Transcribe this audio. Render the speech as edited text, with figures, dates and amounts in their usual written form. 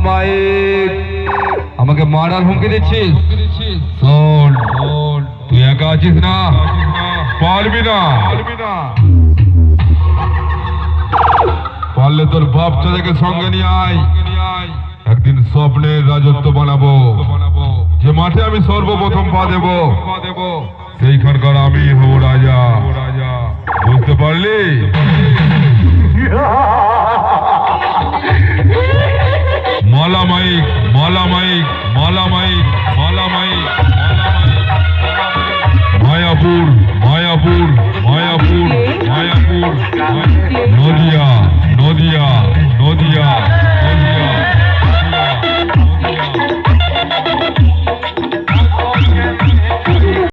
Mic, আমাকে মারার হুমকি দিচ্ছিস? শোন, তুই একা আছিস না, পারবি না। পারলে তোর বাপ চাচাকে সঙ্গে নিয়ে আয়। একদিন স্বপ্নের রাজত্ব বানাবো, যে মাঠে আমি সর্বপ্রথম পা দেব, সেইখানকার আমি হব রাজা। বুঝতে পারলি? মালা মাইক, মালা মাইক, মালা মাইক, মালা মাইক, মায়াপুর